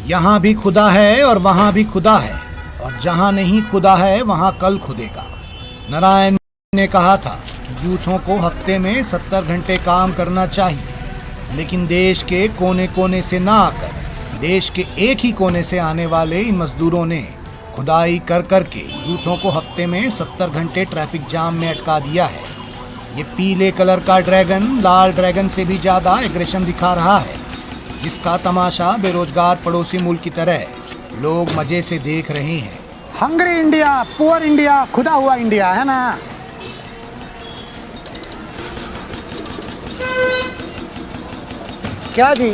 यहाँ भी खुदा है और वहाँ भी खुदा है, और जहाँ नहीं खुदा है वहाँ कल खुदेगा। नारायण ने कहा था कि यूथों को हफ्ते में 70 घंटे काम करना चाहिए, लेकिन देश के कोने कोने से ना आकर देश के एक ही कोने से आने वाले इन मजदूरों ने खुदाई कर कर के यूथों को हफ्ते में 70 घंटे ट्रैफिक जाम में अटका दिया है। ये पीले कलर का ड्रैगन लाल ड्रैगन से भी ज़्यादा एग्रेशन दिखा रहा है, जिसका तमाशा बेरोजगार पड़ोसी मुल्क की तरह लोग मज़े से देख रहे हैं। हंग्री इंडिया, पुअर इंडिया, खुदा हुआ इंडिया, है ना। क्या जी,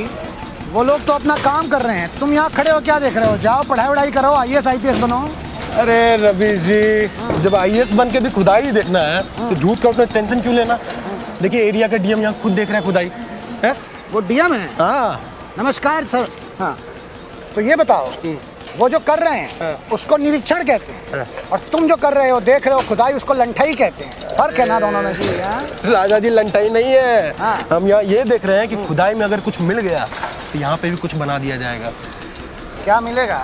वो लोग तो अपना काम कर रहे हैं, तुम यहाँ खड़े हो क्या देख रहे हो? जाओ पढ़ाई वढ़ाई करो, IAS IPS बनो। अरे रवीश जी, जब IAS बन के भी खुदाई ही देखना है तो झूठ का उसमें टेंशन क्यों लेना? देखिए एरिया का DM यहाँ खुद देख रहा है खुदाई है। वो DM है? हाँ नमस्कार सर। हाँ, तो ये बताओ, वो जो कर रहे हैं उसको निरीक्षण कहते हैं, और तुम जो कर रहे हो देख रहे हो खुदाई, उसको लंठाई कहते हैं। फर्क है ना दोनों में जी? राजा जी, लंटाई नहीं है। हाँ। हम यहाँ ये देख रहे हैं कि खुदाई में अगर कुछ मिल गया तो यहाँ पे भी कुछ बना दिया जाएगा। क्या मिलेगा?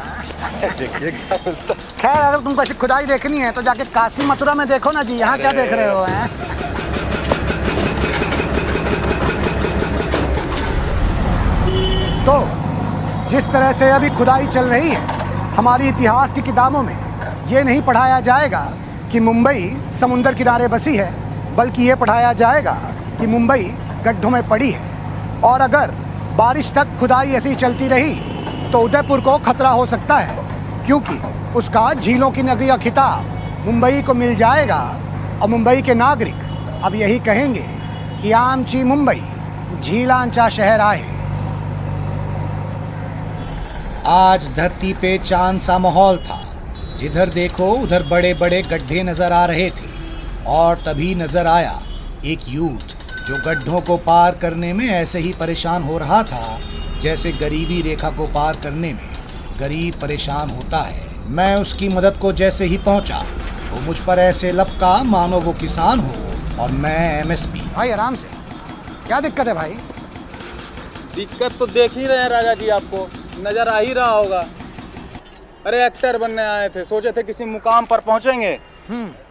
देखिए क्या मिलता है। खैर, अगर तुमको ऐसी खुदाई देखनी है तो जाके काशी मथुरा में देखो ना जी, यहाँ क्या देख रहे हो? हैं तो जिस तरह से अभी खुदाई चल रही है, हमारी इतिहास की किताबों में ये नहीं पढ़ाया जाएगा कि मुंबई समुंदर किनारे बसी है, बल्कि ये पढ़ाया जाएगा कि मुंबई गड्ढों में पड़ी है। और अगर बारिश तक खुदाई ऐसी चलती रही तो उदयपुर को खतरा हो सकता है, क्योंकि उसका झीलों की नगरी का खिताब मुंबई को मिल जाएगा। और मुंबई के नागरिक अब यही कहेंगे कि आमची मुंबई झीलांचा शहर आए। आज धरती पे चांद सा माहौल था, जिधर देखो उधर बड़े बड़े गड्ढे नजर आ रहे थे। और तभी नजर आया एक यूथ जो गड्ढों को पार करने में ऐसे ही परेशान हो रहा था जैसे गरीबी रेखा को पार करने में गरीब परेशान होता है। मैं उसकी मदद को जैसे ही पहुंचा, वो मुझ पर ऐसे लपका मानो वो किसान हो और मैं MSP। भाई आराम से, क्या दिक्कत है भाई? दिक्कत तो देख ही रहे हैं राजा जी, आपको नजर आ ही रहा होगा। अरे एक्टर बनने आए थे, सोचे थे किसी मुकाम पर पहुंचेंगे,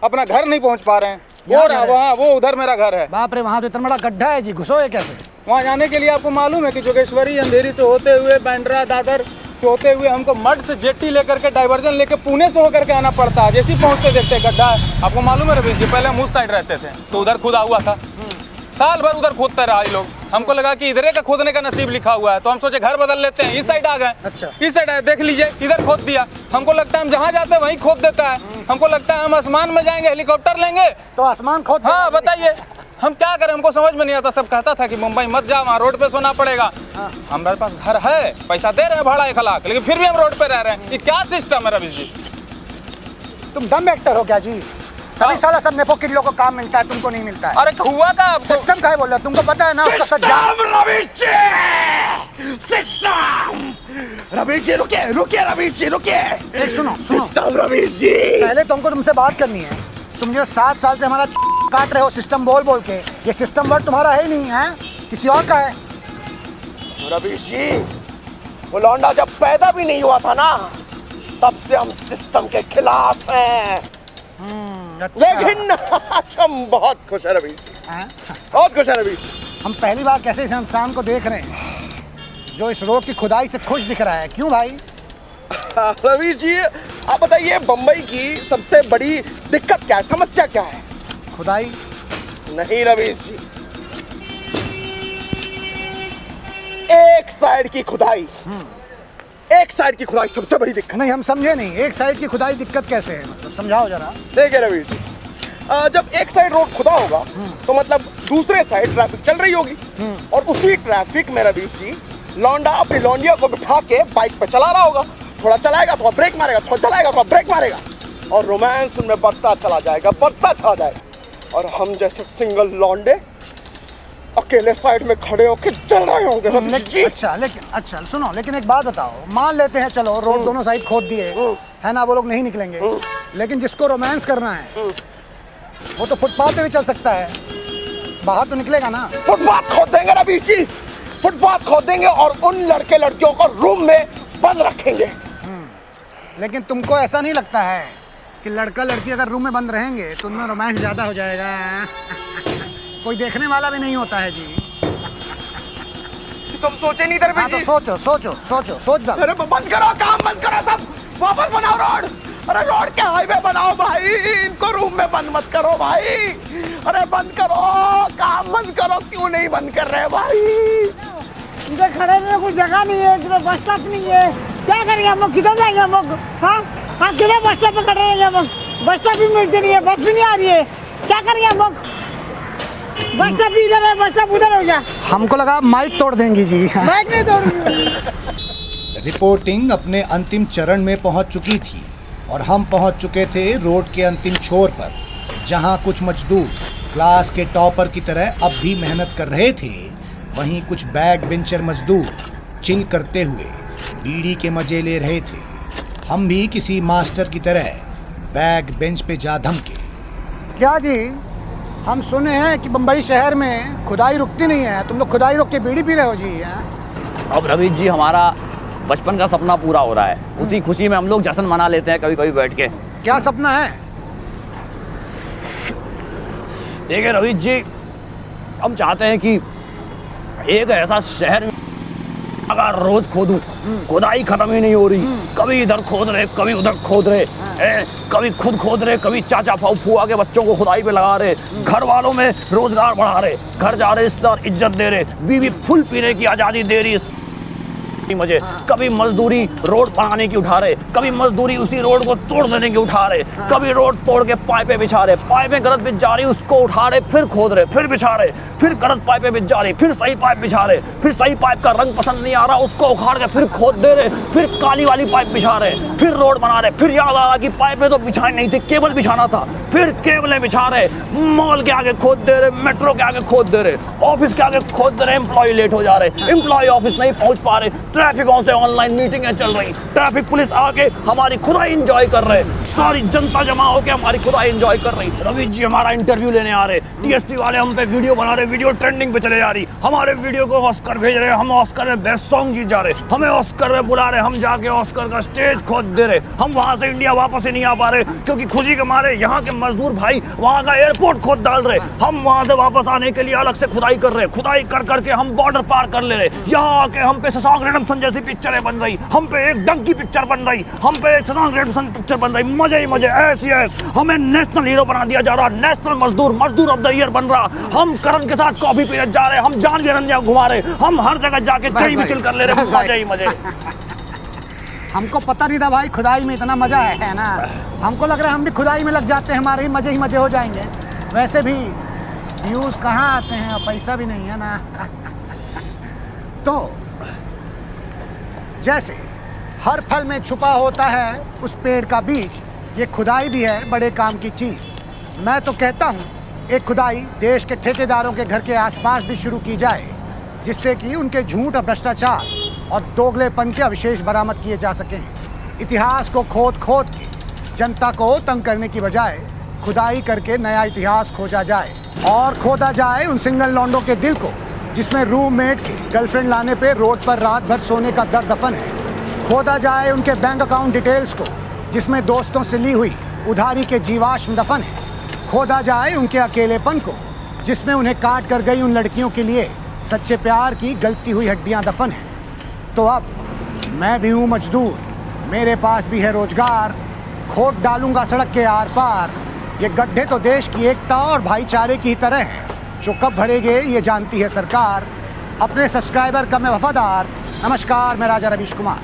अपना घर नहीं पहुंच पा रहे हैं। वो रहा वहाँ, वो उधर मेरा घर है। बाप रे, वहाँ तो इतना बड़ा गड्ढा है जी, घुसोगे कैसे? वहाँ जाने के लिए आपको मालूम है कि जोगेश्वरी अंधेरी से होते हुए बांद्रा दादर से होते हुए हमको मड से जेट्टी लेकर के डाइवर्जन लेकर पुणे से होकर के आना पड़ता है। जैसे ही पहुँचते देखते गड्ढा है। आपको मालूम है रवीश जी, पहले हम उस साइड रहते थे तो उधर खुदा हुआ था, साल भर उधर खोदते रहा लोग। हमको लगा कि इधरे का खोदने का नसीब लिखा हुआ है, तो हम सोचे घर बदल लेते हैं, इस साइड आ गए। अच्छा। इस साइड आए, देख लीजिए इधर खोद दिया। हमको लगता है हम जहाँ जाते हैं वहीं खोद देता है। हमको लगता है हम आसमान में जाएंगे, हेलीकॉप्टर लेंगे तो आसमान खोद। हाँ बताइए हम क्या करें, हमको समझ में नहीं आता। सब कहता था कि मुंबई मत जाओ, वहाँ रोड पे सोना पड़ेगा। हमारे पास घर है, पैसा दे रहे हैं भाड़ा 1 लाख, लेकिन फिर भी हम रोड पे रह रहे हैं। ये क्या सिस्टम है रवीश जी? तुम दम एक्टर हो क्या जी? तभी साला सब नेपो किडलो को काम मिलता है, तुमको नहीं मिलता है। अरे हुआ था आपको? सिस्टम का है बोल रहा, तुमको पता है ना उसका सज्जा। रवीश जी रुकिए, रुकिए रवीश जी रुकिए। एक सुनो, सिस्टम रवीश जी, पहले तुमको तुमसे बात करनी है। तुम जो 7 साल से हमारा काट रहे हो सिस्टम बोल बोल के, ये सिस्टम वर्ड तुम्हारा है ही नहीं है, किसी और का है। रवीश जी, वो लौंडा जब पैदा भी नहीं हुआ था ना, तब से हम सिस्टम के खिलाफ हैं। लेकिन हम बहुत खुश है रवीश जी, बहुत खुश है रवीश। हम पहली बार कैसे इस इंसान को देख रहे हैं जो इस रोड की खुदाई से खुश दिख रहा है। क्यों भाई? रवीश जी आप बताइए, बम्बई की सबसे बड़ी दिक्कत क्या है, समस्या क्या है? खुदाई नहीं रवीश जी, एक साइड की खुदाई, एक साइड की खुदाई सबसे बड़ी दिक्कत। नहीं, हम समझे नहीं, एक साइड की खुदाई दिक्कत कैसे है, मतलब समझाओ जरा। देखिए रवीश जी, जब एक साइड रोड खुदा होगा तो मतलब दूसरे साइड ट्रैफिक चल रही होगी, और उसी ट्रैफिक में रवीश जी लौंडा अपनी लौंडिया को बिठा के बाइक पे चला रहा होगा। थोड़ा चलाएगा, थोड़ा ब्रेक मारेगा, थोड़ा चलाएगा, थोड़ा ब्रेक मारेगा, और रोमांस उनमें बढ़ता चला जाएगा, बढ़ता चला जाएगा। और हम जैसे सिंगल लौंडे अकेले साइड में खड़े होके चल रहे होंगे रवीश जी। अच्छा सुनो, लेकिन एक बात बताओ, मान लेते हैं चलो रोड दोनों साइड खोद दिए है ना, वो लोग नहीं निकलेंगे, लेकिन जिसको रोमांस करना है वो तो फुटपाथ पे भी चल सकता है, बाहर तो निकलेगा ना। फुटपाथ खोद देंगे रवीश जी, फुटपाथ खोद देंगे और उन लड़के लड़कियों को रूम में बंद रखेंगे। लेकिन तुमको ऐसा नहीं लगता है कि लड़का लड़की अगर रूम में बंद रहेंगे तो उनमें रोमांस ज़्यादा हो जाएगा? कोई देखने वाला भी नहीं होता है जी। तुम सोचे नहीं दरवेश हाँ तो जी? सोच डाल। अरे बंद करो, काम बंद करो सब, वापस बनाओ रोड। अरे रोड के हाईवे बनाओ भाई, इनको रूम में बंद मत करो भाई। अरे बंद करो, काम बंद करो। क्यों नहीं बंद कर रहे भाई? इधर खड़े रहने कोई जगह नहीं है, इधर बस स्टॉप नहीं है, क्या करेंगे हम लोग? किधर जाएंगे हम लोग? हाँ किधर बस स्टॉप पे खड़े रहेंगे हम लोग? बस स्टॉप भी मिलती नहीं है, बस भी नहीं आ रही है, क्या करेंगे हम लोग? बस स्टॉप भी इधर है, बस स्टॉप उधर हो गया। हमको लगा माइक तोड़ देंगी जी। बाइक नहीं तोड़ूंगी। रिपोर्टिंग अपने अंतिम चरण में पहुंच चुकी थी और हम पहुंच चुके थे रोड के अंतिम छोर पर, जहां कुछ मजदूर क्लास के टॉपर की तरह अब भी मेहनत कर रहे थे, वहीं कुछ बैक बेंचर मजदूर चिल करते हुए बीड़ी के मजे ले रहे थे। हम भी किसी मास्टर की तरह बैक बेंच पे जा धमके। क्या जी, हम सुने हैं कि बम्बई शहर में खुदाई रुकती नहीं है, तुम लोग खुदाई रोक के बीड़ी पी रहे हो जी? अब रवि जी हमारा बचपन का सपना पूरा हो रहा है, उसी खुशी में हम लोग जश्न मना लेते हैं कभी कभी बैठ के। क्या सपना है? देखिए रवि जी, हम चाहते हैं कि एक ऐसा शहर अगर रोज खोदूं, खुदाई खत्म ही नहीं हो रही। कभी इधर खोद रहे, कभी उधर खोद रहे, कभी खुद खोद रहे, कभी चाचा फुआ के बच्चों को खुदाई पे लगा रहे, घर वालों में रोजगार बढ़ा रहे, घर जा रहे रिश्तेदार इज्जत दे रहे, बीवी फुल पीने की आजादी दे रही है मुझे। कभी मजदूरी रोड बनाने की उठा रहे, कभी मजदूरी उसी रोड को तोड़ देने की उठा रहे, कभी रोड तोड़ के पाइपें बिछा रहे, पाइपें गलत बिछ जा रही उसको उठा रहे, फिर खोद रहे, फिर बिछा रहे, फिर गलत पाइपें बिछ जा रही, फिर सही पाइप बिछा रहे, फिर सही पाइप का रंग पसंद नहीं आ रहा उसको उखाड़ के फिर खोद दे रहे, फिर काली वाली पाइप बिछा रहे, फिर रोड बना रहे, फिर याद आ रहा कि पाइपें तो बिछाई नहीं थी, केबल बिछाना था, फिर केबलें बिछा रहे, मॉल के आगे खोद दे रहे, मेट्रो के आगे खोद दे रहे, ऑफिस के आगे खोद दे रहे, एम्प्लॉय लेट हो जा रहे, एम्प्लॉय ऑफिस नहीं पहुंच पा रहे, ट्रैफिकों से ऑनलाइन मीटिंगें चल रही, ट्रैफिक पुलिस आके हमारी खुदाई एंजॉय कर रहे, सारी जनता जमा होकर हमारी खुदाई एंजॉय कर रही। रवि जी हमारा इंटरव्यू लेने आ रहे, टीएसपी वाले हम पे वीडियो बना रहे, वीडियो ट्रेंडिंग पे चले जा रही, हमारे वीडियो को ऑस्कर भेज रहे, हम ऑस्कर में बेस्ट सॉन्ग जीत जा रहे, हमें ऑस्कर में बुला रहे, हम जाके ऑस्कर का स्टेज खोद दे रहे, हम वहां से इंडिया वापस ही नहीं आ पा रहे क्योंकि खुशी के मारे यहाँ के मजदूर भाई वहाँ का एयरपोर्ट खोद डाल रहे, हम वहां से वापस आने के लिए अलग से खुदाई कर रहे, खुदाई कर करके हम बॉर्डर पार कर ले रहे, यहाँ आके हम पे शशांक रिडेम्पशन जैसी पिक्चरें बन रही, हम पे एक डंकी पिक्चर बन रही, हम पे एक शशांक रिडेम्पशन पिक्चर बन रही, मजे ही मजे, ऐसी ऐस हमें नेशनल हीरो बना दिया जा रहा, नेशनल मजदूर ऑफ द ईयर बन रहा, हम करण के साथ कॉफी पीने जा रहे, हम जान के रंजिया घुमा रहे, हम हर जगह जाके कहीं भी चिल कर ले रहे, मजे ही मजे। हमको पता नहीं था भाई खुदाई में इतना मजा है ना, हमको लग रहा है हम भी खुदाई में लग जाते हैं, हमारे ही मजे हो जाएंगे। वैसे भी व्यूज कहाँ आते हैं और पैसा भी नहीं है ना। तो जैसे हर फल में छुपा होता है उस पेड़ का बीज, ये खुदाई भी है बड़े काम की चीज। मैं तो कहता हूँ एक खुदाई देश के ठेकेदारों के घर के आसपास भी शुरू की जाए, जिससे कि उनके झूठ और भ्रष्टाचार और दोगलेपन के अवशेष बरामद किए जा सकें। इतिहास को खोद के जनता को तंग करने की बजाय खुदाई करके नया इतिहास खोजा जाए और खोदा जाए उन सिंगल लौंडों के दिल को जिसमें रूममेट की गर्लफ्रेंड लाने पे रोड पर रात भर सोने का दर्द दफन है। खोदा जाए उनके बैंक अकाउंट डिटेल्स को जिसमें दोस्तों से ली हुई उधारी के जीवाश्म दफन है। खोदा जाए उनके अकेलेपन को जिसमें उन्हें काट कर गई उन लड़कियों के लिए सच्चे प्यार की गलती हुई हड्डियां दफन हैं। तो अब मैं भी हूँ मजदूर, मेरे पास भी है रोजगार, खोद डालूंगा सड़क के आर पार। ये गड्ढे तो देश की एकता और भाईचारे की तरह हैं, जो कब भरेंगे ये जानती है सरकार। अपने सब्सक्राइबर का मैं वफादार। नमस्कार, मैं राजा रवीश कुमार।